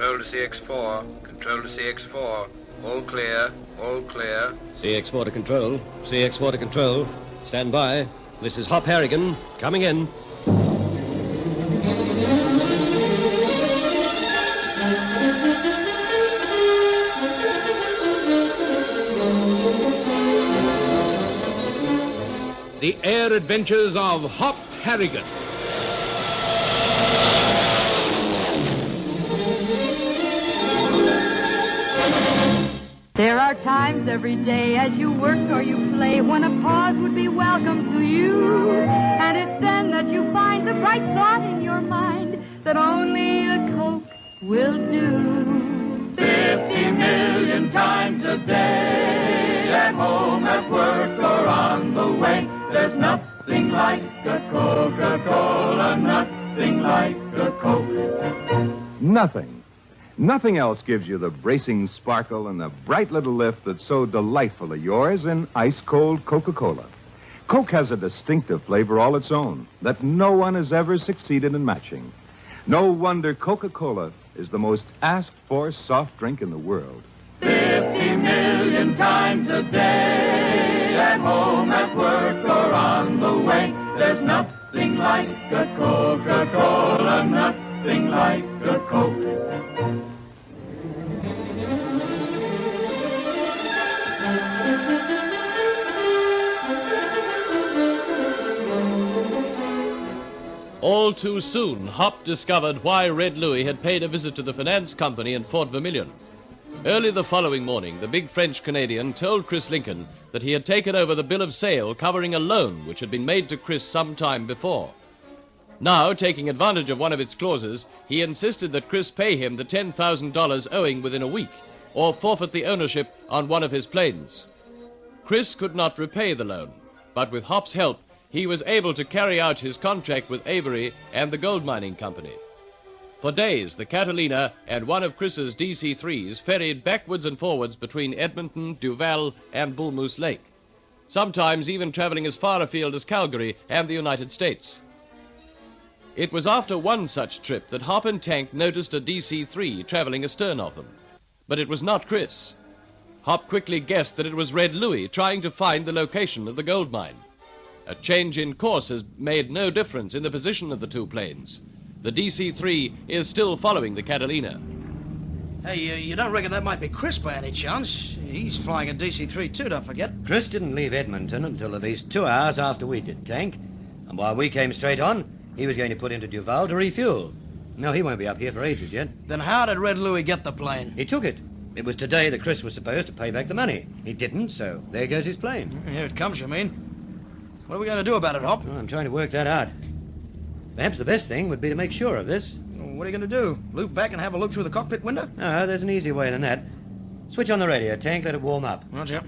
Control to CX4. Control to CX4. All clear. All clear. CX4 to control. CX4 to control. Stand by. This is Hop Harrigan. Coming in. The Air Adventures of Hop Harrigan. There are times every day as you work or you play when a pause would be welcome to you. And it's then that you find the bright thought in your mind that only a Coke will do. 50 million times a day, at home, at work, or on the way. There's nothing like a Coca-Cola, nothing like a Coke. Nothing. Nothing else gives you the bracing sparkle and the bright little lift that's so delightfully yours in ice-cold Coca-Cola. Coke has a distinctive flavor all its own that no one has ever succeeded in matching. No wonder Coca-Cola is the most asked-for soft drink in the world. 50 million times a day, at home, at work, or on the way. There's nothing like a Coca-Cola, nothing like a Coke. All too soon, Hop discovered why Red Louis had paid a visit to the finance company in Fort Vermilion. Early the following morning, the big French-Canadian told Chris Lincoln that he had taken over the bill of sale covering a loan which had been made to Chris some time before. Now, taking advantage of one of its clauses, he insisted that Chris pay him the $10,000 owing within a week, or forfeit the ownership on one of his planes. Chris could not repay the loan, but with Hop's help, he was able to carry out his contract with Avery and the gold mining company. For days, the Catalina and one of Chris's DC-3s ferried backwards and forwards between Edmonton, Duval, and Bull Moose Lake, sometimes even traveling as far afield as Calgary and the United States. It was after one such trip that Hop and Tank noticed a DC-3 traveling astern of them. But it was not Chris. Hop quickly guessed that it was Red Louis trying to find the location of the gold mine. A change in course has made no difference in the position of the two planes. The DC-3 is still following the Catalina. Hey, you don't reckon that might be Chris by any chance? He's flying a DC-3 too, don't forget. Chris didn't leave Edmonton until at least 2 hours after we did, Tank. And while we came straight on, he was going to put into Duval to refuel. No, he won't be up here for ages yet. Then how did Red Louis get the plane? He took it. It was today that Chris was supposed to pay back the money. He didn't, so there goes his plane. Here it comes, you mean? What are we going to do about it, Hop? Well, I'm trying to work that out. Perhaps the best thing would be to make sure of this. What are you going to do? Loop back and have a look through the cockpit window? No, there's an easier way than that. Switch on the radio, Tank. Let it warm up. Roger.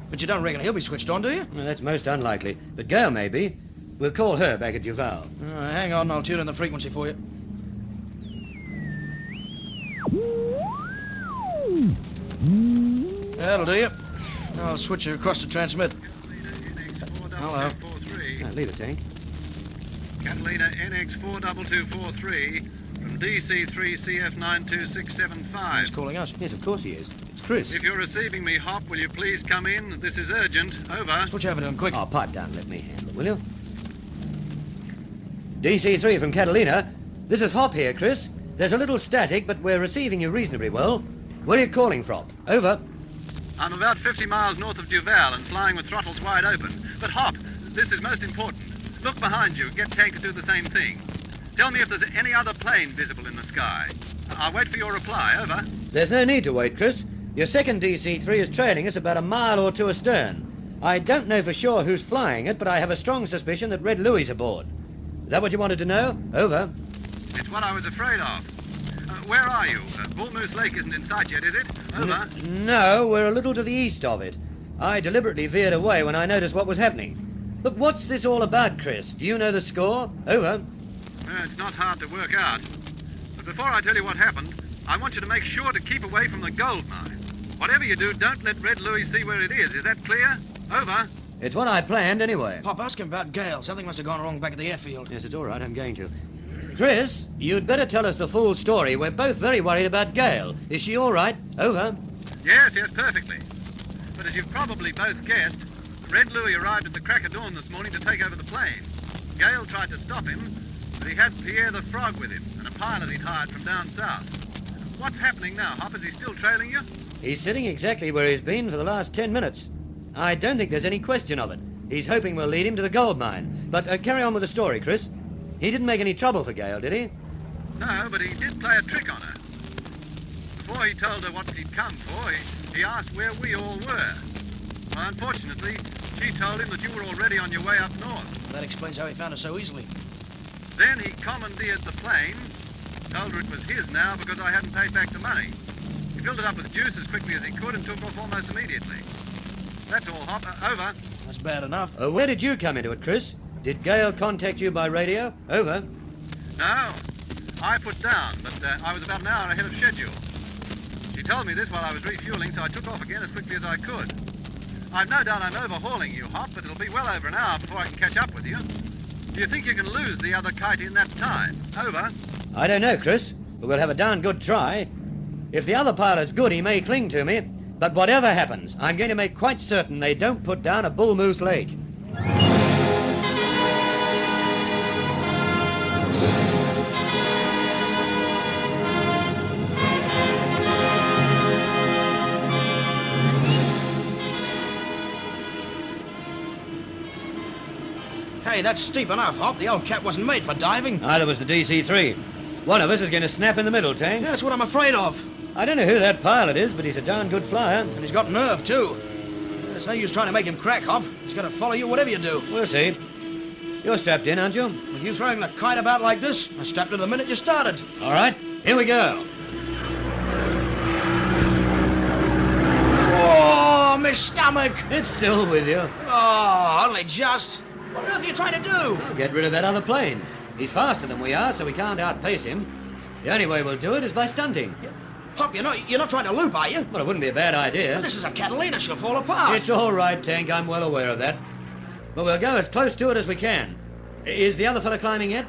But you don't reckon he'll be switched on, do you? Well, that's most unlikely. But Gail may be. We'll call her back at Duval. Hang on, I'll tune in the frequency for you. That'll do you. I'll switch you across to transmit. Hello. Leave it, Tank. Catalina NX42243 from DC3CF92675. He's calling us. Yes, of course he is. It's Chris. If you're receiving me, Hop, will you please come in? This is urgent. Over. Switch over to him, quick. Oh, pipe down. Let me handle it, will you? DC-3 from Catalina. This is Hop here, Chris. There's a little static, but we're receiving you reasonably well. Where are you calling from? Over. I'm about 50 miles north of Duval and flying with throttles wide open. But Hop, this is most important. Look behind you. Get Tank to do the same thing. Tell me if there's any other plane visible in the sky. I'll wait for your reply. Over. There's no need to wait, Chris. Your second DC-3 is trailing us about a mile or two astern. I don't know for sure who's flying it, but I have a strong suspicion that Red Louis is aboard. Is that what you wanted to know? Over. It's what I was afraid of. Where are you? Bull Moose Lake isn't in sight yet, is it? Over. No, we're a little to the east of it. I deliberately veered away when I noticed what was happening. Look, what's this all about, Chris? Do you know the score? Over. It's not hard to work out. But before I tell you what happened, I want you to make sure to keep away from the gold mine. Whatever you do, don't let Red Louis see where it is. Is that clear? Over. It's what I planned anyway. Hop, ask him about Gale. Something must have gone wrong back at the airfield. Yes, it's all right. I'm going to. Chris, you'd better tell us the full story. We're both very worried about Gail. Is she all right? Over. Yes, perfectly. But as you've probably both guessed, Red Louis arrived at the crack of dawn this morning to take over the plane. Gale tried to stop him, but he had Pierre the Frog with him and a pilot he'd hired from down south. What's happening now, Hop? Is he still trailing you? He's sitting exactly where he's been for the last 10 minutes. I don't think there's any question of it. He's hoping we'll lead him to the gold mine. But carry on with the story, Chris. He didn't make any trouble for Gail, did he? No, but he did play a trick on her. Before he told her what he'd come for, he asked where we all were. Well, unfortunately, she told him that you were already on your way up north. That explains how he found us so easily. Then he commandeered the plane, told her it was his now because I hadn't paid back the money. He filled it up with juice as quickly as he could and took off almost immediately. That's all, Hop. Over. That's bad enough. Where did you come into it, Chris? Did Gail contact you by radio? Over. No. I put down, but I was about an hour ahead of schedule. She told me this while I was refueling, so I took off again as quickly as I could. I've no doubt I'm overhauling you, Hop, but it'll be well over an hour before I can catch up with you. Do you think you can lose the other kite in that time? Over. I don't know, Chris, but we'll have a darn good try. If the other pilot's good, he may cling to me, but whatever happens, I'm going to make quite certain they don't put down a bull moose lake. Hey, that's steep enough, Hop. The old cat wasn't made for diving. Neither was the DC-3. One of us is going to snap in the middle, Tank. Yeah, that's what I'm afraid of. I don't know who that pilot is, but he's a darn good flyer. And he's got nerve, too. There's no use trying to make him crack, Hop. He's going to follow you whatever you do. We'll see. You're strapped in, aren't you? With you throwing the kite about like this, I strapped it the minute you started. All right, here we go. Oh, my stomach! It's still with you. Oh, only just. What on earth are you trying to do? I'll get rid of that other plane. He's faster than we are, so we can't outpace him. The only way we'll do it is by stunting. Hop, you're not trying to loop, are you? Well, it wouldn't be a bad idea. But this is a Catalina. She'll fall apart. It's all right, Tank. I'm well aware of that. But we'll go as close to it as we can. Is the other fella climbing yet?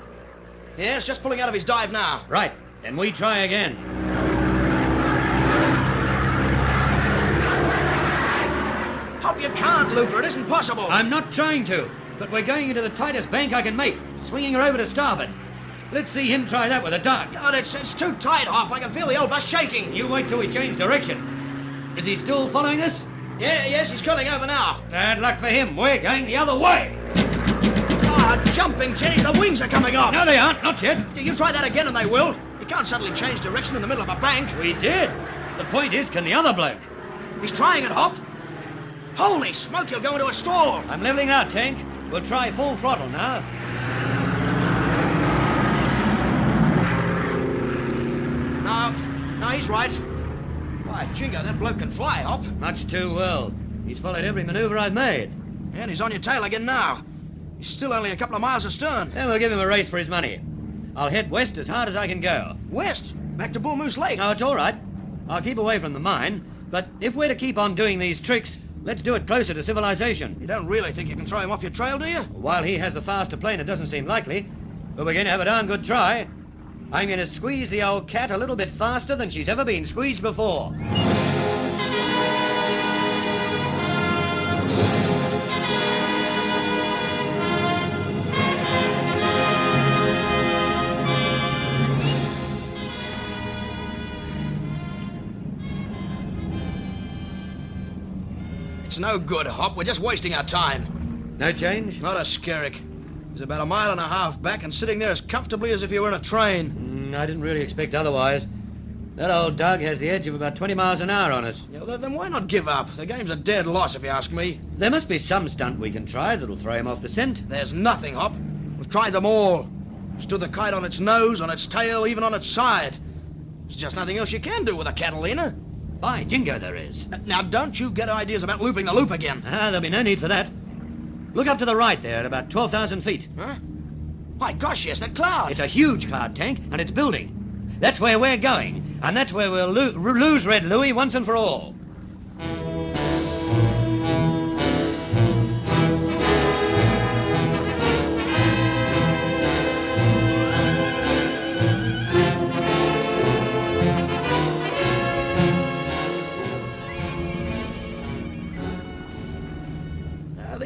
Yes, just pulling out of his dive now. Right. Then we try again. Hop, you can't loop her. It isn't possible. I'm not trying to. But we're going into the tightest bank I can make, swinging her over to starboard. Let's see him try that with a dog. God, it's too tight, Hop. I can feel the old bus shaking. You wait till we change direction. Is he still following us? Yes, he's curling over now. Bad luck for him. We're going the other way. Ah, jumping jennies. The wings are coming off. No, they aren't. Not yet. You try that again and they will. You can't suddenly change direction in the middle of a bank. We did. The point is, can the other bloke? He's trying it, Hop. Holy smoke, he'll go into a stall. I'm leveling out, Tank. We'll try full throttle now. No, he's right. Why, Jingo, that bloke can fly, Hop. Much too well. He's followed every maneuver I've made. And he's on your tail again now. He's still only a couple of miles astern. Then we'll give him a race for his money. I'll head west as hard as I can go. West? Back to Bull Moose Lake? No, it's all right. I'll keep away from the mine. But if we're to keep on doing these tricks, let's do it closer to civilization. You don't really think you can throw him off your trail, do you? While he has the faster plane, it doesn't seem likely. But we're going to have a darn good try. I'm going to squeeze the old cat a little bit faster than she's ever been squeezed before. It's no good, Hop. We're just wasting our time. No change? Not a skerrick. He's about a mile and a half back and sitting there as comfortably as if you were in a train. I didn't really expect otherwise. That old Doug has the edge of about 20 miles an hour on us. Yeah, well, then why not give up? The game's a dead loss, if you ask me. There must be some stunt we can try that'll throw him off the scent. There's nothing, Hop. We've tried them all. Stood the kite on its nose, on its tail, even on its side. There's just nothing else you can do with a Catalina. By jingo, there is. Now, don't you get ideas about looping the loop again. There'll be no need for that. Look up to the right there at about 12,000 feet. Huh? My gosh, yes, that cloud. It's a huge cloud, Tank, and it's building. That's where we're going, and that's where we'll lose Red Louis once and for all.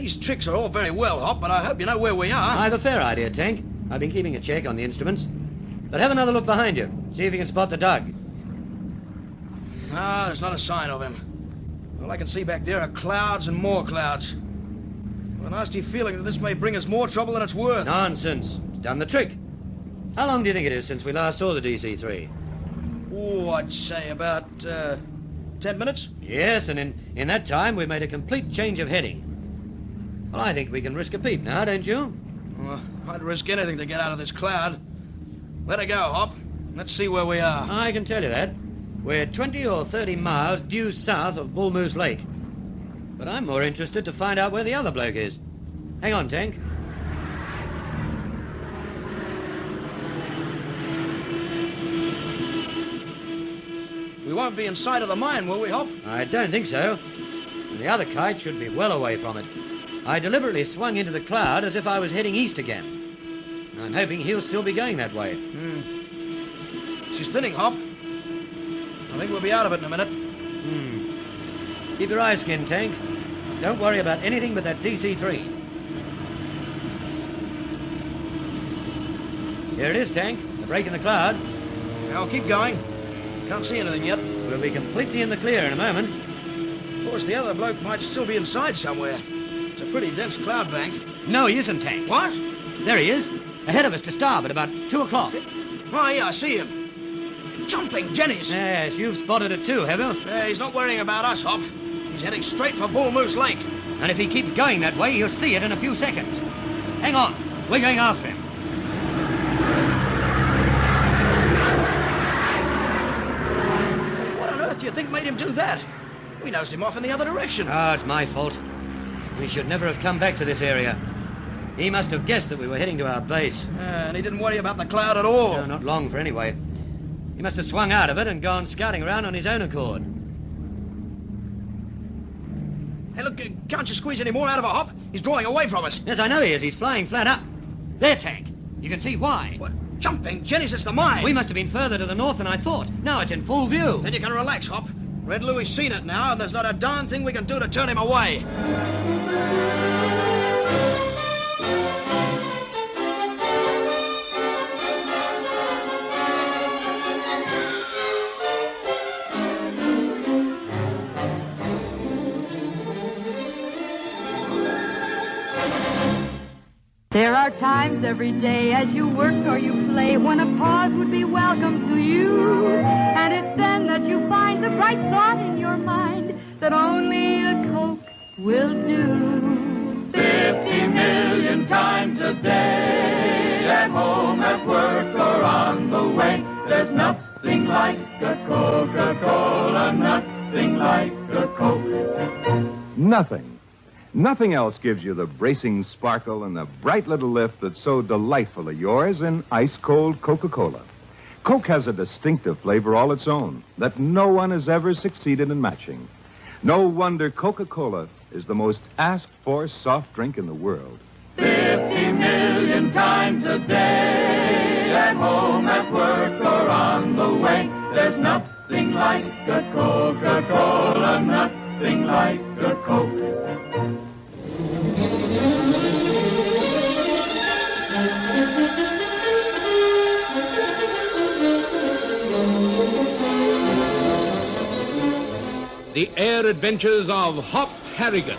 These tricks are all very well, Hop, but I hope you know where we are. I have a fair idea, Tank. I've been keeping a check on the instruments. But have another look behind you. See if you can spot the dog. Ah, there's not a sign of him. All I can see back there are clouds and more clouds. I've a nasty feeling that this may bring us more trouble than it's worth. Nonsense. It's done the trick. How long do you think it is since we last saw the DC-3? Oh, I'd say about 10 minutes. Yes, and in that time we've made a complete change of heading. Well, I think we can risk a peep now, don't you? Well, I'd risk anything to get out of this cloud. Let her go, Hop. Let's see where we are. I can tell you that. We're 20 or 30 miles due south of Bull Moose Lake. But I'm more interested to find out where the other bloke is. Hang on, Tank. We won't be in sight of the mine, will we, Hop? I don't think so. And the other kite should be well away from it. I deliberately swung into the cloud as if I was heading east again. I'm hoping he'll still be going that way. She's thinning, Hop. I think we'll be out of it in a minute. Keep your eyes skinned, Tank. Don't worry about anything but that DC-3. Here it is, Tank. The break in the cloud. Now, keep going. Can't see anything yet. We'll be completely in the clear in a moment. Of course, the other bloke might still be inside somewhere. It's a pretty dense cloud bank. No, he isn't, Tank. What? There he is. Ahead of us to starboard, about 2 o'clock. Oh, yeah, I see him. Jumping Jennies. Yes, you've spotted it too, have you? He's not worrying about us, Hop. He's heading straight for Bull Moose Lake. And if he keeps going that way, you'll see it in a few seconds. Hang on. We're going after him. What on earth do you think made him do that? We nosed him off in the other direction. Oh, it's my fault. We should never have come back to this area. He must have guessed that we were heading to our base. And he didn't worry about the cloud at all. No, not long for anyway. He must have swung out of it and gone scouting around on his own accord. Hey, look, can't you squeeze any more out of a Hop? He's drawing away from us. Yes, I know he is. He's flying flat up. There, Tank. You can see why. What? Jumping Jennies, it's the mine. We must have been further to the north than I thought. Now it's in full view. Then you can relax, Hop. Red Louie's seen it now, and there's not a darn thing we can do to turn him away. There are times every day as you work or you play when a pause would be welcome to you. And it's then that you find the bright thought in your mind that only a Coke will do. 50 million times a day, at home, at work, or on the way. There's nothing like a Coca-Cola, nothing like a Coke. Nothing. Nothing else gives you the bracing sparkle and the bright little lift that's so delightfully yours in ice-cold Coca-Cola. Coke has a distinctive flavor all its own that no one has ever succeeded in matching. No wonder Coca-Cola is the most asked-for soft drink in the world. 50 million times a day, at home, at work, or on the way. There's nothing like a Coca-Cola, nothing like a Coke. The Air Adventures of Hop Harrigan.